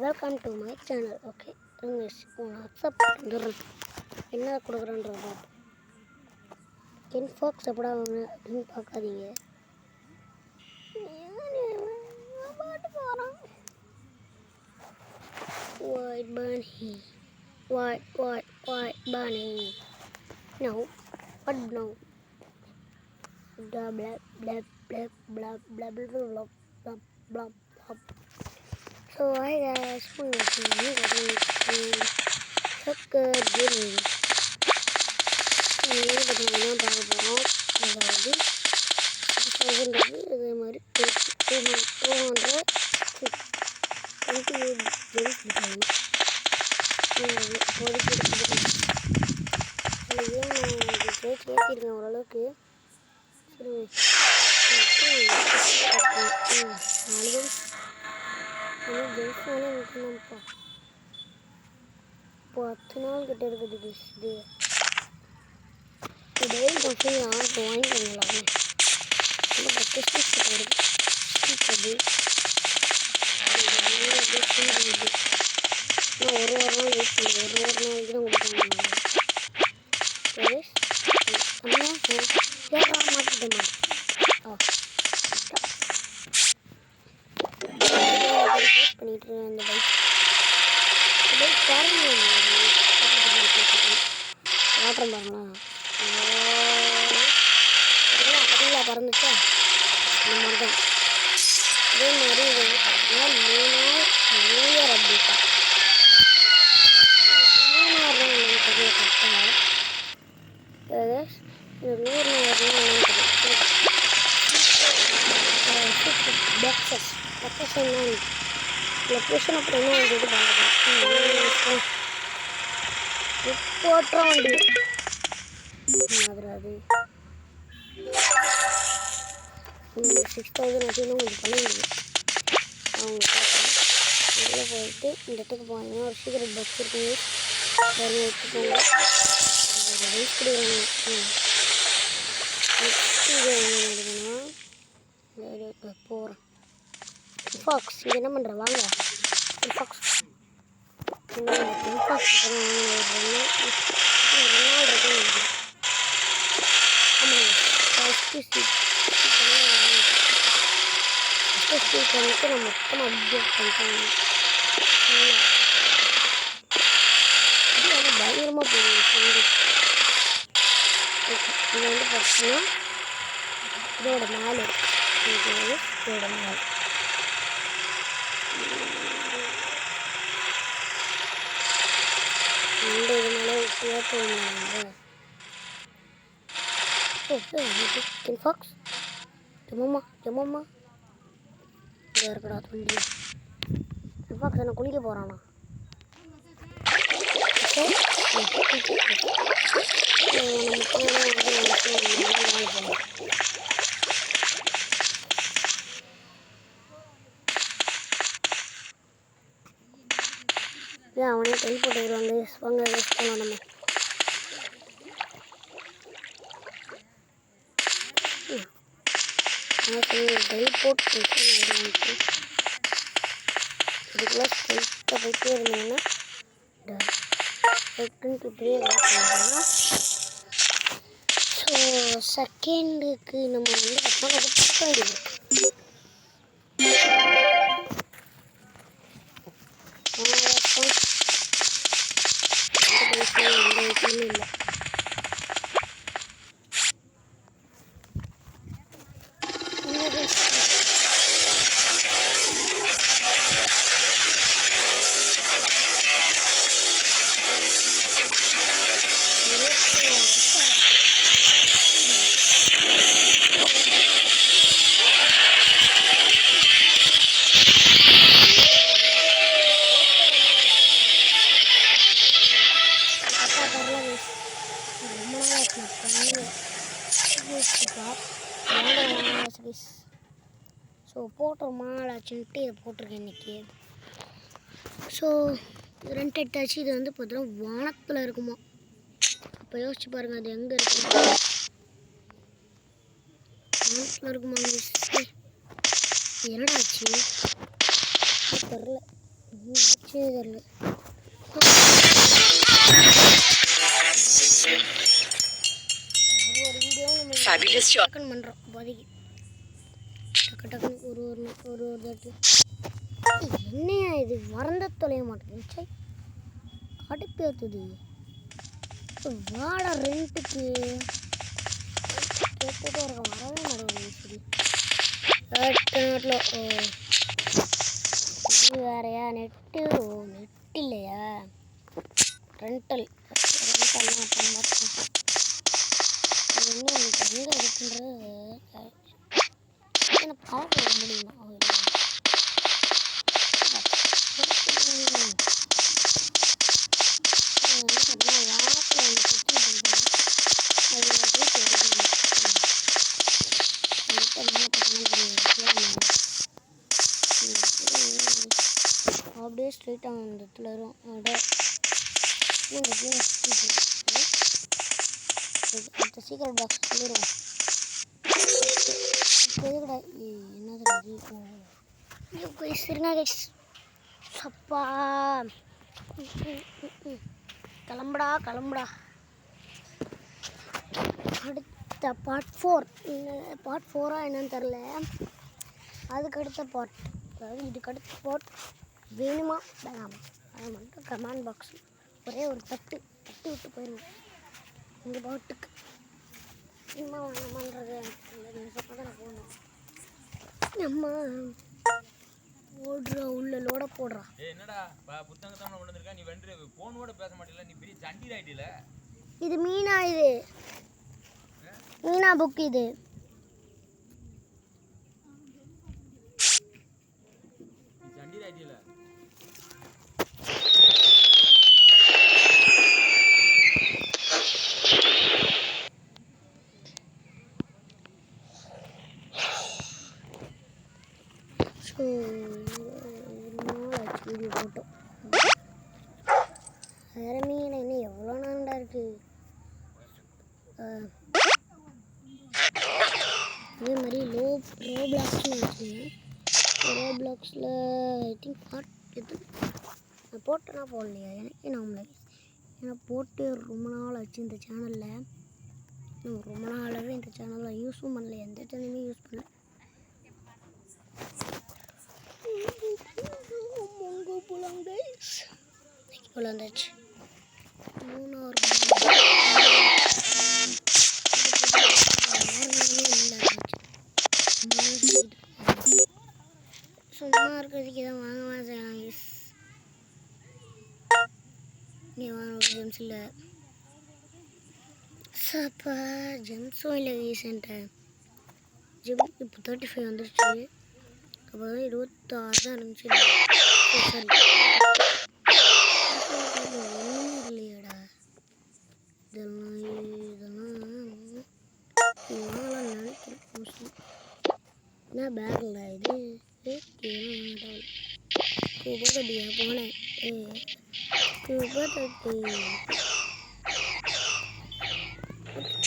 Welcome to my channel. Okay WhatsApp வந்துடுறேன். என்ன கொடுக்குறேன்றத பார்த்து இன்ஃபாக்ஸ் எப்படா வாங்க அப்படின்னு பார்க்காதீங்க. பாட்டு போகிறான். White bunny, white bunny. No, what no? Blah blah blah blah blah blah blah blah blah blah blah. So hi guys, welcome to Soccer Gaming. ini bagaimana bahwa அதாவது 6000 இதே மாதிரி 220 கேம்ஸ் இருக்காங்க. ஏற்றிருக்கேன் ஓரளவுக்கு. சரி 4 கேம்ஸ்னாலே இருக்கணும்ப்பா. 10 நாள் கிட்ட இருக்குது. இது டெய்லி கொஞ்சம் யாருக்கு வாங்கிக்கோங்களாமே. ரொம்ப 10 ஸ்பீஸ் கிட்ட வருது. ஒரு வாரம் வெயிட் பண்ணி ஒரு நாளைக்கு தான் கொடுப்பாங்க. மாட்டிட்டேன் பண்ணிட்டு அந்த பைக் வாட்டர் பாருங்களா அப்படியா பறந்துச்சா இந்த மாதிரி தான். அதே மாதிரி நியூ இயர் அப்டேட்டா 3 நாள் என்னன்னு தெரியல. கரெக்டாக இந்த 100 நாள் என்னன்னு தெரியும். லொக்கேஷன் அப்புறம் என்ன வந்துட்டு பார்க்கலாம். போட்டுறோம் வண்டி மாதிரி அது 6000 வச்சு கொஞ்சம் பண்ண முடியும். அவங்க பார்க்கலாம். உள்ளே போயிட்டு இந்த இடத்துக்கு போனீங்கன்னா ஒரு சீக்கிரம் பஸ் இருக்குங்க. சரி வச்சுக்கோங்க. ரைஸ் கொடுக்குறாங்க. நெக்ஸ்ட் இது என்ன போகிறேன். இன்ஃபாக்ஸ் இது என்ன பண்ணுற வாங்க. இன்ஃபாக்ஸ் இன்ஃபாக்ஸ் 2 நாள் இருக்கு. ஆமாம் ஃபஸ்ட்டு ஸ்பீக் வந்துட்டு நான் மொத்தமாக அப்டேட் பண்ணிட்டாங்க. இது வந்து பயங்கரமாக போகுது சவுண்டு. ஓகே இது வந்து பார்த்தீங்கன்னா இதோட மேலே இதோட மேலே இந்த இது மேலே ஏற்றுவாங்க. இன்ஃபாக்ஸ் ஜம்மாம்மா இங்கே இருக்கடா துண்டி. இன்ஃபாக்ஸ் என்ன குளிக்க போகிறானா? ஏன் அவனே கை போட்டு வருவாங்க. வாங்க போகலாம் நம்ம. டெலிபோர்ட் இதுக்குள்ள ஸ்ட்ரைட்டாக போயிட்டே இருந்தீங்கன்னா ஸோ செகண்டுக்கு நம்ம வந்து பார்க்க வேண்டியது. இல்லை ஸோ போட்டோமா ஆச்சுன்ட்டு இதை போட்டிருக்கேன் இன்றைக்கி. ஸோ ரெண்ட் எடுத்தாச்சு. இது வந்து பார்த்தீங்கன்னா வானத்தில் இருக்குமா. அப்போ யோசிச்சு பாருங்கள் அது எங்கே இருக்கும். வானத்தில் இருக்குமா. என்னடா ஆச்சு தெரில. தெரியல. ஒரு வீடியோ நம்ம பண்ணுறோம் பாதிக்கு டக்கு டக்குன்னு ஒரு தாட்டு. என்னையா இது மறந்த தொலைய மாட்டேங்குது. சை கடுப்பேற்றுது. வாடா ரெண்டுக்கு கேட்டுகிட்டே இருக்க வரவே மாட்டேங்குது. சரி இது வேறையா நெட்டு நெட் இல்லையா ரெண்டல் அப்புறம் பார்த்தேன். அது இன்னும் எனக்கு எங்கே இருக்குன்றது எனக்கு பார்க்க முடியுமா? அப்படியே ஸ்ட்ரெயிட்டாக அந்த இடத்துல வரும். அடுத்த சீக்கிரம் பாக்ஸ் சொல்லிடுவோம். எதுக்கடா என்னது சரிங்க கைஸ். சப்பா கிளம்புடா அடுத்த பார்ட் 4 என்னன்னு தெரில. அதுக்கு அடுத்த பார்ட், அதாவது இதுக்கு அடுத்த பார்ட் வேணுமா வேணாமா அதை மட்டும் கமெண்ட் பாக்ஸ் ஒரே ஒரு தட்டு விட்டு போயிடுவோம். இந்த பாட்டுக்கு சும்மா வேணாமான்றது நான் போகணும். நம்ம ஓடுறா உள்ள லோட போடுறா. என்னடா புத்தகத்தை கொண்டு வந்திருக்கா? நீ வென்று போனோட பேச மாட்டேல, நீ பெரிய சண்டி ஆயிட்டீல. இது மீனா, இது மீனா புக். இது சண்டி ஆயிட்டீல. ஸோ வீடியோ போட்டோம். வேறு மீன் இன்னும் எவ்வளோ நாண்டா இருக்குது. அதே மாதிரி ரோப்ளாக்ஸ்னு வச்சுக்கோங்க. ரோப்ளாக்ஸில் ஐ திங்க் பார்ட் எது நான் போட்டேன்னா போடலையா எனக்கே நம்மளே. ஏன்னா போட்டு ரொம்ப நாள் ஆச்சு இந்த சேனலில். ரொம்ப நாளாகவே இந்த சேனலில் யூஸும் பண்ணல, எந்த சேனலுமே யூஸ் பண்ணல. இவ்வளோ வந்துச்சு. 3 சும்மா இருக்கிறதுக்கு இதை வாங்க செய்யலாம். நீ வாங்க ஜெம்ஸ் இல்லை, சாப்பா ஜெம்ஸும் இல்லை. ரீசெண்டாக ஜெம் இப்போ 35 வந்துருச்சு. அப்போ தான் 26 தான் இருந்துச்சு. சரி ஒன்றுமே இல்லையாடா. இதெல்லாம் நினைக்கிறேன். என்ன பேக்கில் இது கூப்பட்டியா போனேன். கூப்பட்டி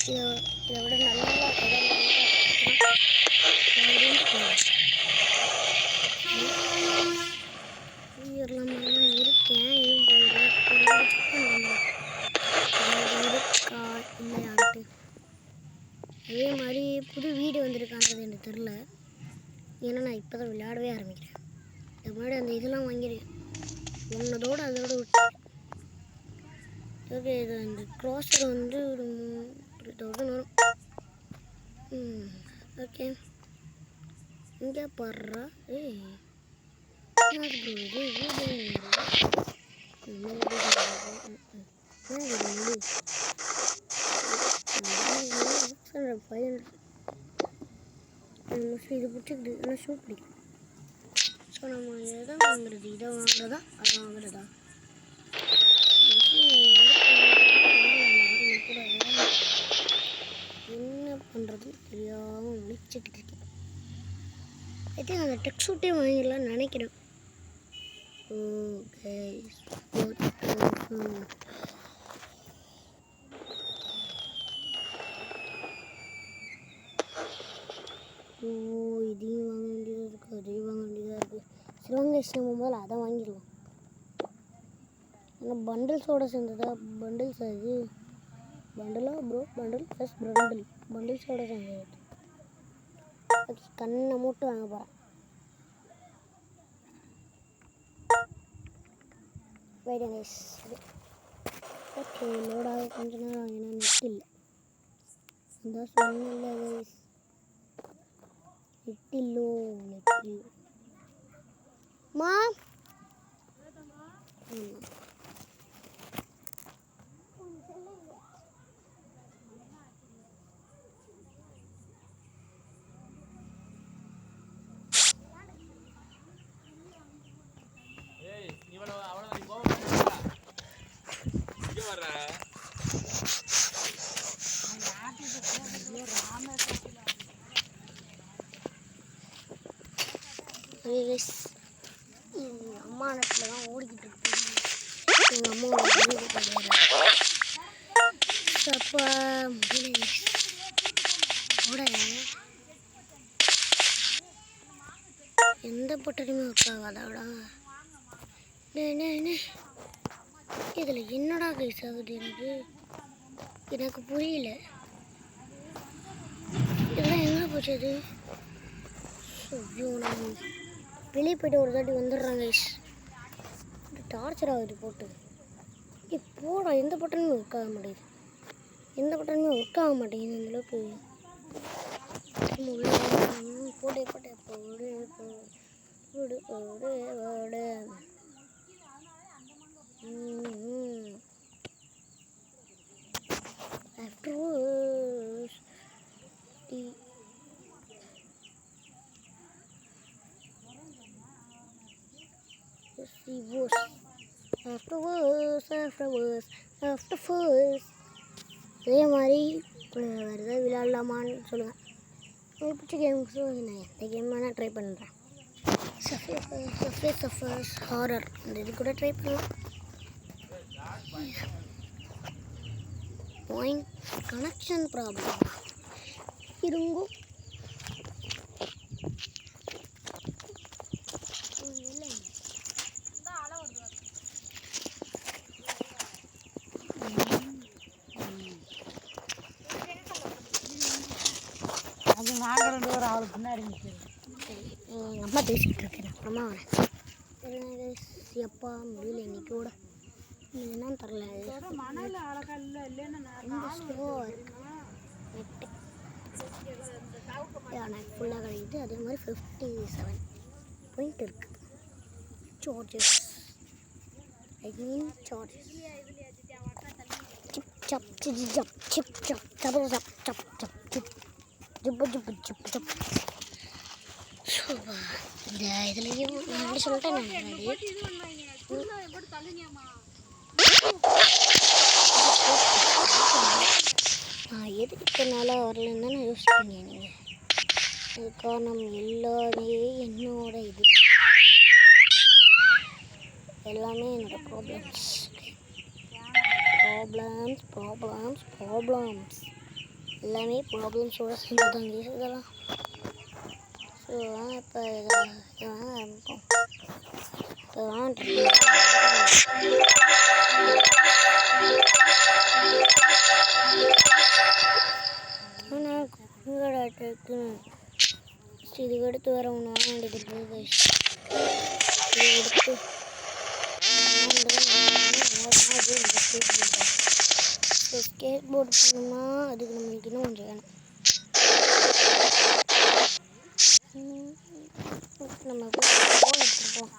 இதை விட நல்லா கதை இருக்கேன். இருக்கா இல்லையான்ட்டு. அதே மாதிரி புது வீடு வந்திருக்கான்றது எனக்கு தெரில. ஏன்னா நான் இப்போ தான் விளையாடவே ஆரம்பிக்கிறேன். இது முன்னாடி அந்த இதெல்லாம் வாங்கியிருக்கேன். ஒன்றதோடு அதோடு விட்டு. ஓகே, இது அந்த க்ராஸர் வந்து ஒரு 3000 வரும். ஓகே, இங்கே பாடுறா. இது வீடு இது பிடிச்சிக்கிது. ஆனால் ஷூ பிடிக்கும். ஸோ நம்ம எதை வாங்குறது? இதை வாங்குறதா அதை வாங்குறதா? என்ன பண்ணுறது தெரியாமல் முடிச்சுக்கிட்டு இருக்கேன். ஐ திங்க் அந்த டெக் ஷூட்டே வாங்கிடலான்னு நினைக்கிறேன். ஓகே, இதையும் வாங்க வேண்டியதாக இருக்குது, அதையும் வாங்க வேண்டியதாக இருக்குது. சிவகங்கை நம்ம முதல்ல அதை வாங்கிடலாம். ஏன்னா பண்டில்ஸோட சேர்ந்ததா பண்டில்ஸ் அது பண்டிலா ப்ரோ பண்டில் ப்ளஸ் பண்டில் பண்டில்ஸோட சேர்ந்தது. ஓகே கண்ணை மூட்டு வாங்க போகிறேன். Wait guys. ஓகே லோடாக கொஞ்ச நேரம் ஆகினா நெட் இல்லை. இந்த சொன்ன கைஸ் நெட் இல்லோ மா ஏய் இவ்வளவு அவ்வளவு நீ கோவம் பண்ணா இங்க வர்ற அம்மா நட்டில் தான் ஓடிக்கிட்டு இருக்கு. எங்கள் அம்மா அப்பா ஓட எந்த பொட்டனையுமே ஒர்க் ஆகாதாடா. இதில் என்னடா கைஸ் ஆகுது எனக்கு புரியல. இதெல்லாம் எங்கே போச்சு அது? ஐயோ நான் வெளியே போய்ட்டு ஒரு தாட்டி வந்துடுறாங்க கைஸ். டார்ச்சர் ஆகுது போட்டு. இப்போடா எந்த பட்டனுமே ஒர்க் ஆக மாட்டேங்குது. எந்த பட்டனுமே ஒர்க் ஆக மாட்டேங்குது அந்தளவுக்கு. போடு போடு போடு போடு போடு போடு. Afterwards, இதே மாதிரி வேறு ஏதாவது விளையாடலாமான்னு சொல்லுங்கள். எனக்கு பிடிச்ச கேம்ஸும் நான் எந்த கேம் வேணால் ட்ரை பண்ணுறேன். சஃபர்ஸ் ஹாரர் அந்த இது கூட ட்ரை பண்ணலாம். பாயிண்ட் கனெக்ஷன் ப்ராப்ளம் இருங்கோ. அது நாங்கள் 2 பேரும் அவளுக்கு பின்னாடி எங்கள் அம்மா பேசிக்கிட்டு இருக்கேன். அப்புறமா வரேன். எப்பா முடியல இன்னைக்கு கூட என்னன்னு தெரில. மணல் அழகல்ல இல்லைன்னு ரொம்ப ஸ்லோவாக இருக்கு நெட்டு. எனக்கு ஃபுல்லாக கிடைக்குது. அதே மாதிரி 57 பாயிண்ட் இருக்குது. சார்ஜஸ் சார்ஜஸ் சிப் சப் சிப் சப் சிப் சப் சப் சப் சப் சப் சிப் ஜிப்பு ஜிப்பு ஜிப்பு ஜப். இந்த இதுலேயும் எப்படி சொல்லிட்டேன் நான் எதுக்கு இத்தனை நாளாக வரலன்னு தானே யோசிப்பீங்க நீங்கள். அது காரணம் எல்லாமே என்னோட இது எல்லாமே என்னோடய ப்ராப்ளம்ஸ் எல்லாமே ப்ராப்ளம்ஸோடு சேர்ந்துதாங்க இதெல்லாம். ஸோ இப்போ இதெல்லாம் ஆரம்பிப்போம். இதுக்கு அடுத்து வேறு ஒன்று வாங்க வேண்டியது இருக்குது. இதுக்கு அடுத்து ஸ்கேட் போர்டு பண்ணோம்னா அதுக்கு நம்மளுக்கு இன்னும் கொஞ்சம் வேணும். நம்ம ஃபோன் எடுத்துருப்போம்.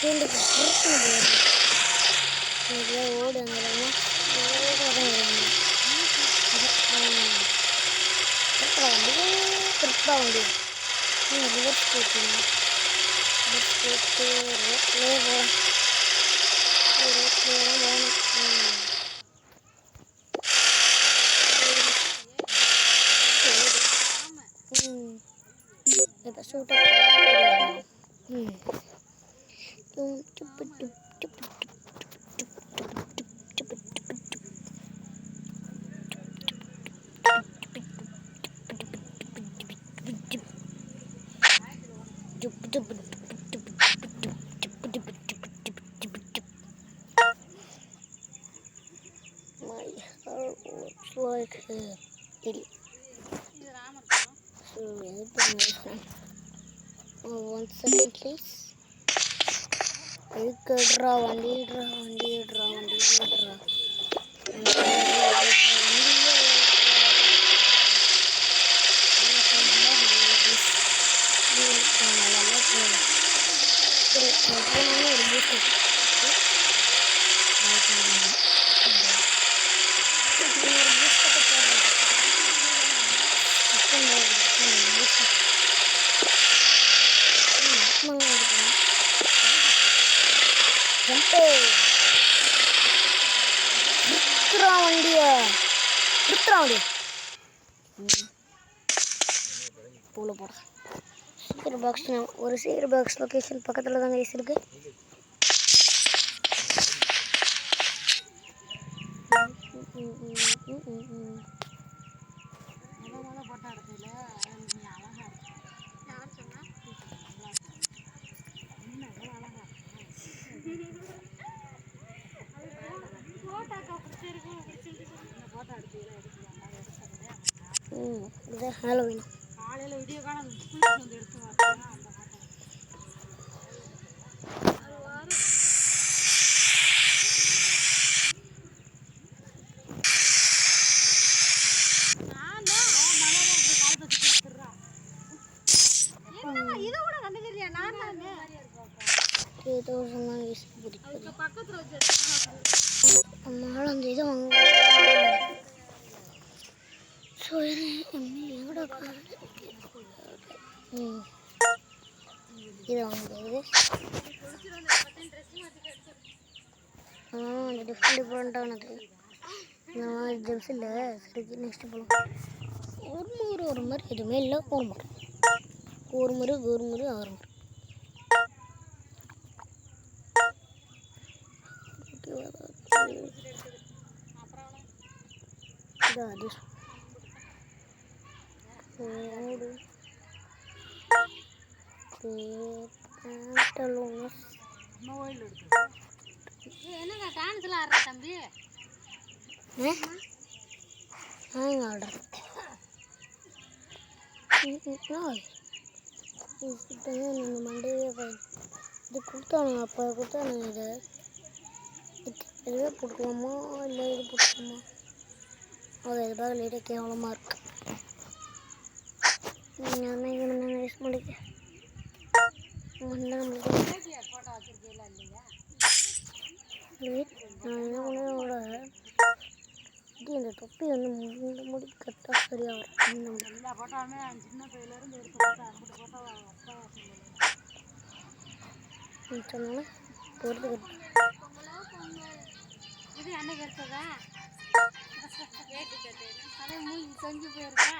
ஃபீல்டுக்கு பொறுத்து ஓடு வந்துடுமா திருப்பா வண்டி ரிவர்ஸ் போட்டுருங்க ரிவர்ஸ் போட்டு ரோட்லேயே போகிறேன் ரோட்லேயே தான் போகணும் இப்போ சூட்டர் My heart looks like a idiot. So, one second, please. Draw வண்டி பூல போட சீக்கிரம் பாக்ஸ் ஒரு சீக்கிரம் பாக்ஸ் லொக்கேஷன் பக்கத்தில் தாங்க இருக்கு இது ஹாலோவீன் காலையில் விடிய காலம் வந்து எடுத்து வரேன் அந்த டிஃப்ரெண்டானது இந்த மாதிரி ஜெம்ஸ் இல்லை சரி நெக்ஸ்ட் போகலாம் ஒரு மாதிரி எதுவுமே இல்லை ஒரு முறை 6 என்னங்க டான்ஸ்ல ஆடுற தம்பி ஆர்டர் நம்ம மண்டே இது கொடுத்தானுங்க அப்போ கொடுத்தானுங்க இதை இதுவே போட்டுக்கலாமா இல்லை இது போட்டுக்கலாமா அது எதுக்காக லைட்டாக கேவலமாக இருக்கு யூஸ் பண்ணிக்க நான் என்ன பண்ணோட இந்த தொப்பி வந்து முடி கரெக்டாக சரியாக வரும் எல்லா போட்டாலுமே சின்ன பையிலேருந்து எடுத்து போட்டா அங்கிட்டு போட்டா சொன்னால பொறுத்து இது அன்னைக்கு எடுத்ததா அதே மூஞ்சி செஞ்சு போயிருக்கா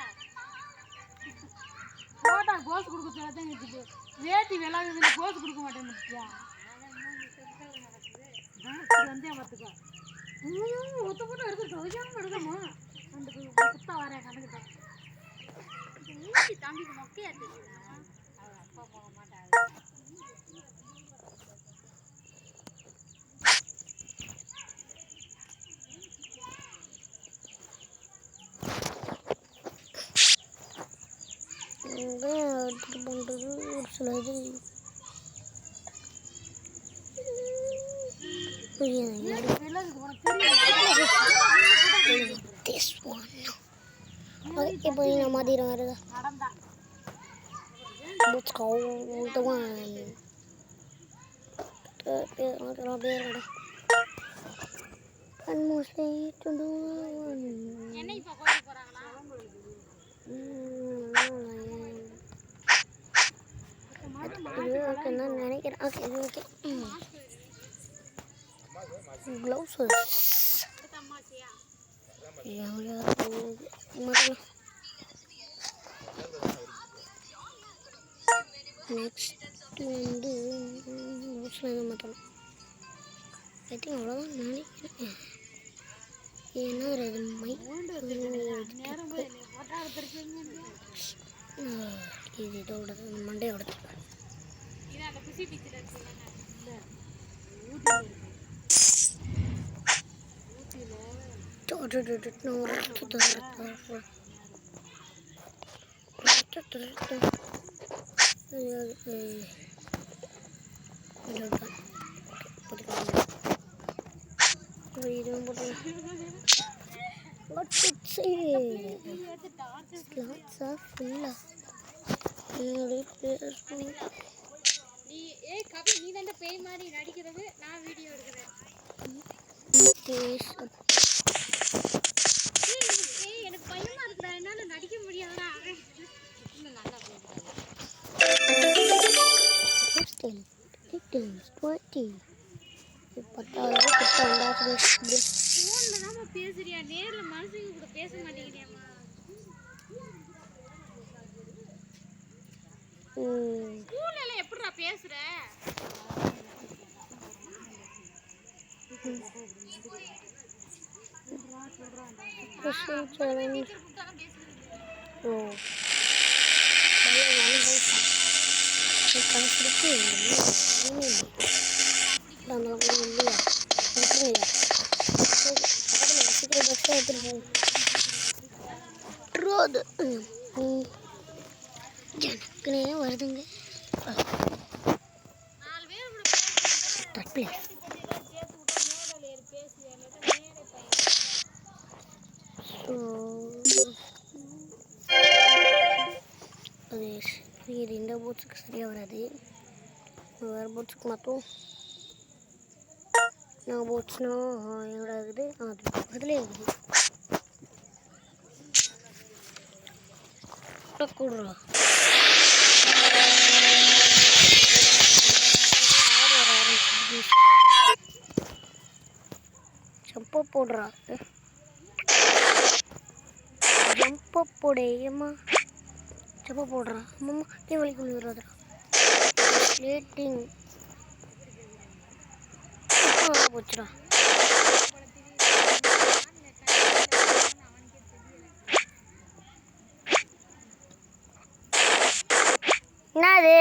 போட்டா கோஸ் கொடுக்க சொல்லதான் இருக்குது வேட்டி விளாடுறதுல கோஸ் கொடுக்க மாட்டேன் வந்தே பார்த்துக்கோ ஒத்த போட்டு எடுத்துட்டு எடுக்கணுமா அந்த குத்தா வரேன் கணக்கிட்டேன் தம்பிக்கு மொக்கையா தெரியுதா அது அப்பா போக மாட்டாரு எடுத்துட்டு பண்ணுறது ஒரு சில இது இப்போ நான் மாத்திரம் வருது Let's go the one. அப்படியே இருக்கடா. கண்மூசை துண்டு என்ன இப்போ கோயிலுக்கு போகிறாங்களா? ஓகேன்னு நினைக்கிறேன். ஓகே இது ஓகே. க்ளவுஸ் அம்மாச்சியா? நெக்ஸ்ட் வந்து க்ளவுஸில் மாற்றணும். ஐ திங்க் அவ்வளோதான் நினைக்கிறேன். ஏன்னா அது இது இதோட மண்டையோட அந்த குசி டீச்சர் இருக்குல்ல இதுவும் போட்டு What it say? Lots of full. நீ கவி நீ தான பேய் மாதிரி நடிக்கிறது, நான் வீடியோ எடுக்கிறேன். எனக்கு பயமா இருக்குடா, என்னால நடிக்க முடியாதுடா. இன்னும் நல்லா Still, 20. ஃபோன்ல தான் பேசுறியா, நேர்ல மனுஷங்க கூட பேச மாட்டேங்கிறியாமா? ஸ்கூல்ல எல்லாம் எப்படிடா பேசுற? எனக்குனே வருதுங்க. இது இந்த போட்ஸுக்கு சரியாக வராது. வேறு போட்ஸுக்கு மாற்றும். நான் போட்ஸ்னா எங்கடா இருக்குது? அது பக்கத்துலேயே இருக்குது. கூடுறா ஜம்பை போடுறா. ஜம்பை போடேம்மா. ஜம்பை போடுறா. அம்மா நீ வலிக்கு விழுறாதுடா. ஸ்லேட்டிங் போச்சுடா. என்னது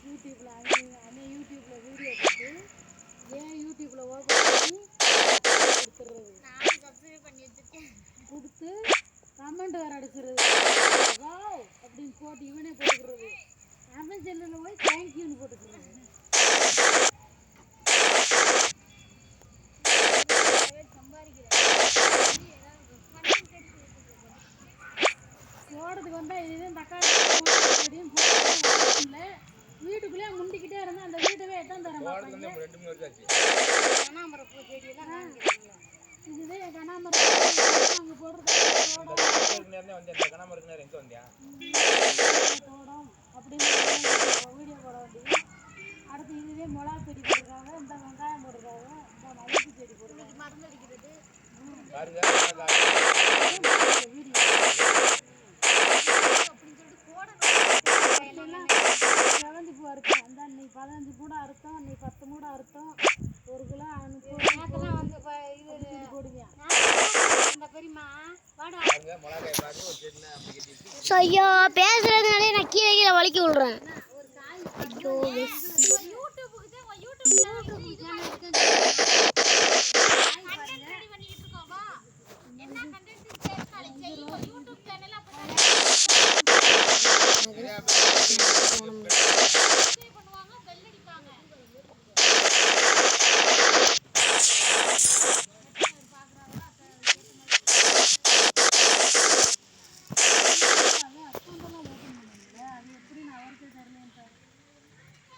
யூடியூப்ல யூடியூப்ல வீடியோ போட்டு யூடியூப்ல ஓபன் பண்ணி கொடுத்துறது. நான் சப்ஸ்கிரைப் பண்ணி வச்சிருக்கேன். கொடுத்து கமெண்ட் வேற அடிச்சிருது. வாவ் அப்படின்னு போட்டு இவனே போட்டுக்கிறது. அவன் சேனல்ல போய் தேங்க்யூன்னு போட்டுக்கிறது. போடுறதுக்கு வந்தா இதுதான் தக்காளி வீட்டுக்குள்ளே முண்டிக்கிட்டே இருந்தா அந்த வீட்டவே எத்தான் தரேன். கனாமரம் பூ செடியெல்லாம் இதுவே கனாமரம் அங்கே போடுறது தோடம் அப்படின்னு வீடியோ போட வேண்டியது. அடுத்து இதுவே மிளகா செடி போட்டிருக்காங்க, இந்த வெங்காயம் போட்டிருக்காங்க, இந்த மல்லிகை செடி போட்டிருக்காங்க. மருந்து அடிக்கிறது வீடியோ செவந்தி பூ அறுத்தோம். அந்த நீ 15 கூட அறுத்தோம், நீ 10 மூட அறுத்தோம். 1 கிலோ 30 வந்து இது போடுவியா இந்த பெரியமா வாடா. ஐயோ பேசுறதுனாலே நான் கீழே கீழே வலிக்கி விடுறேன். ஐயோ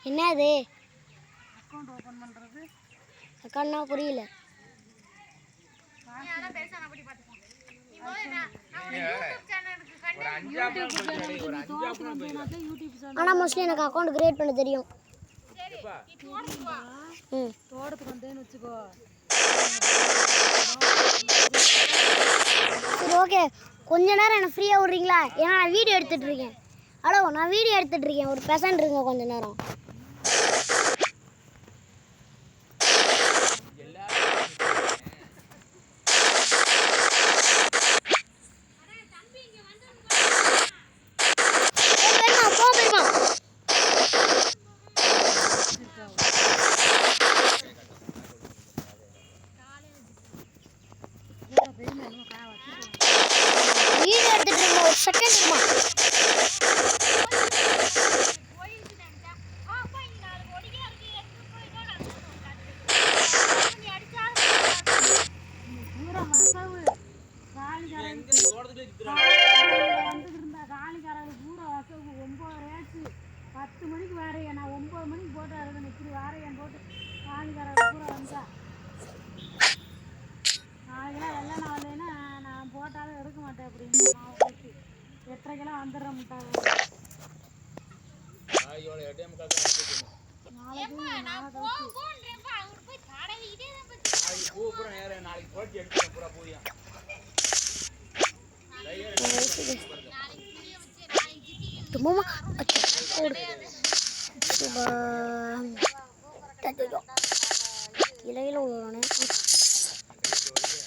என்னது அக்கௌண்ட் ஓப்பன் பண்ணுறது அக்கௌண்ட்னா புரியல. ஒரு 5 தோட்டத்துக்கு வந்தீங்கன்னாக்கா யூடியூப் சேனல் ஆனால் மோஸ்ட்லி எனக்கு அக்கௌண்ட் கிரியேட் பண்ண தெரியும். ம் தோட்டத்துக்கு வந்தேன்னு வச்சுக்கோ. சரி ஓகே, கொஞ்ச நேரம் என்ன ஃப்ரீயாக விட்றீங்களா? ஏன்னா நான் வீடியோ எடுத்துகிட்டு இருக்கேன். ஹலோ, நான் வீடியோ எடுத்துகிட்டு இருக்கேன். ஒரு பெசன்ட் இருங்க கொஞ்ச நேரம். வீடியோ எடுத்துகிட்டு இருக்கேன், ஒரு செகண்ட் இருக்குமா? பூரா வசவு காலிக்காரங்க வந்துட்டு இருந்தா காலிக்காரங்க பூரா வசவு 9 ரேட்டு 10 மணிக்கு வாரையா. நான் 9 மணிக்கு போட்டு இருக்கேன். இப்படி வாரையான் போட்டு காலிக்காரங்க பூரா வந்தா நாளைக்கெல்லாம் வெள்ளனா வரலைன்னா நான் போட்டாலும் எடுக்க மாட்டேன் அப்படின்னு அவங்களுக்கு 8:30 வந்துடுற முட்டாங்க. நாளைக்கு போட்டு எடுத்துறேன் பூரா பூரியா. இலையில உள்ளவனே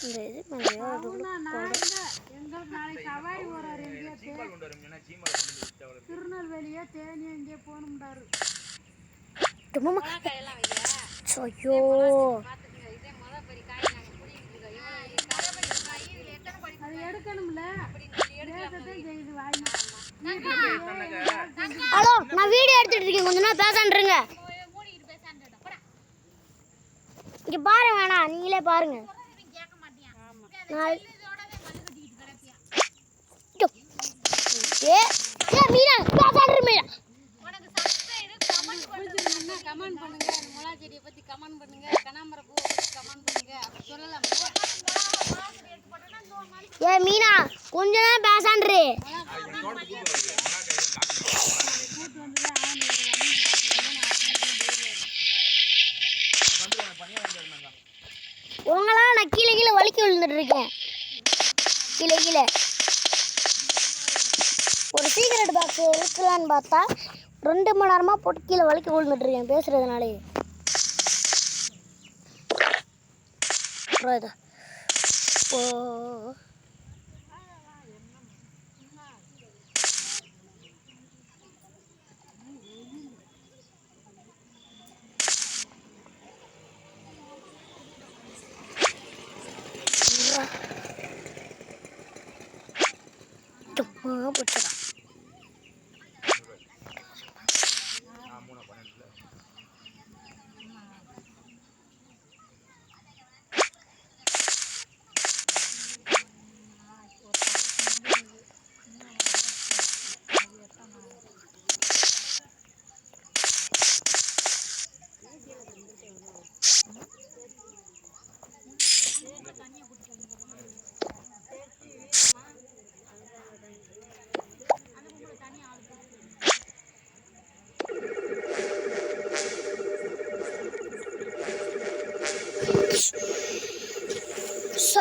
இந்த இது மேலேயோ எங்களுக்கு நாளைக்கு சவாரி போறாரு. திருநெல்வேலியா தேனியா இங்கே போகணும்டாரு. ஐயோ அது எடுக்கணும்ல செய்து வாங்கி. ஹலோ, நான் வீடியோ எடுத்துட்டு இருக்கேன். கொஞ்ச நேரம் பேசாண்டுருங்க. இங்க பாருங்க, வேணாம் நீங்களே பாருங்க. கமெண்ட் பண்ணுங்க. மிளகா செடியை பத்தி கமெண்ட் பண்ணுங்க. கனகாம்பர பூவை பத்தி கமெண்ட் பண்ணுங்க. அப்படி சொல்லலாம். ஏ மீனா, கொஞ்ச நேரம் பேசாண்டு. உங்களாம் நான் கீழே கீழே வலிக்கி விழுந்துட்டு இருக்கேன். கீழே கீழே ஒரு சீக்ரெட் பாக்ஸ் இருக்கலான்னு பார்த்தா 2 மணி நேரமாக போட்டு கீழே வலிக்கி விழுந்துட்டு இருக்கேன் பேசுறதுனாலே. ஓ போச்சுடா.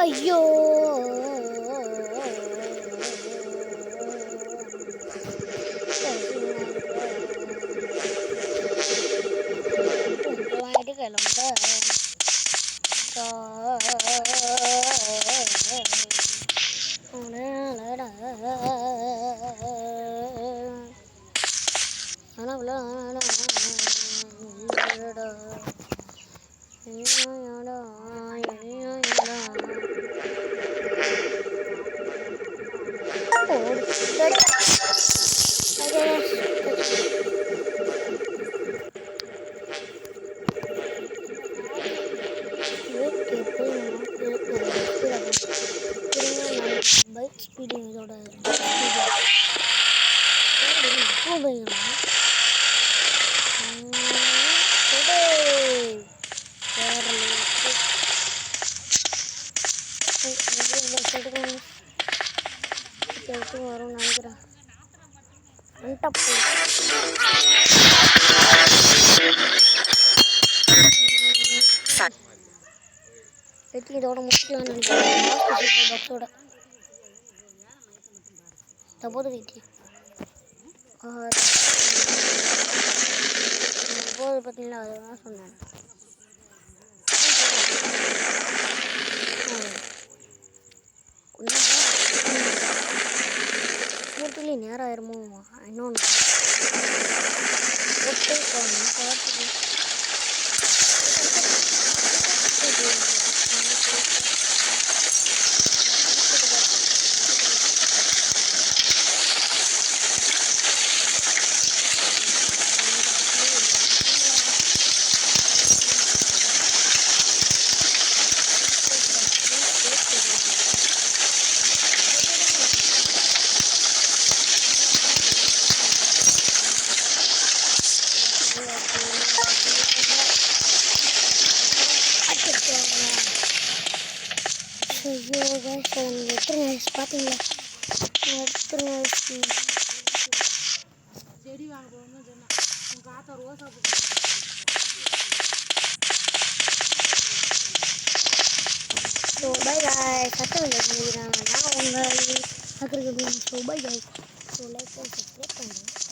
ஐயோ வாங்கிட்டு கிளம்ப. பைக் ஸ்பீடு இதோட ஸ்பீடு பார்த்து இதோட முடிக்கலாம்னு நினைக்கிறேன் பாக்ஸோட தப்போது வைத்தி போது பார்த்தீங்களா அதுதான் சொன்னேன் மூர்த்திலே நேரம் ஆயிருமோ இன்னொன்று போட்டு பார்த்துக்கு ஐயோ guys எனக்கு எத்தனை பார்த்தீங்களா எத்தனை செடி வாங்க போகணும்னு சொன்னேன் உங்கள் ஆத்தா ரோசா ஸோ பை காய் சட்டம் இல்லை பண்ணிக்கிறாங்க நான் உங்கள் பார்க்குறதுக்கு ஸோ பை காய் ஸோ லைக் சப்ஸ்கிரைப் பண்ணுறேன்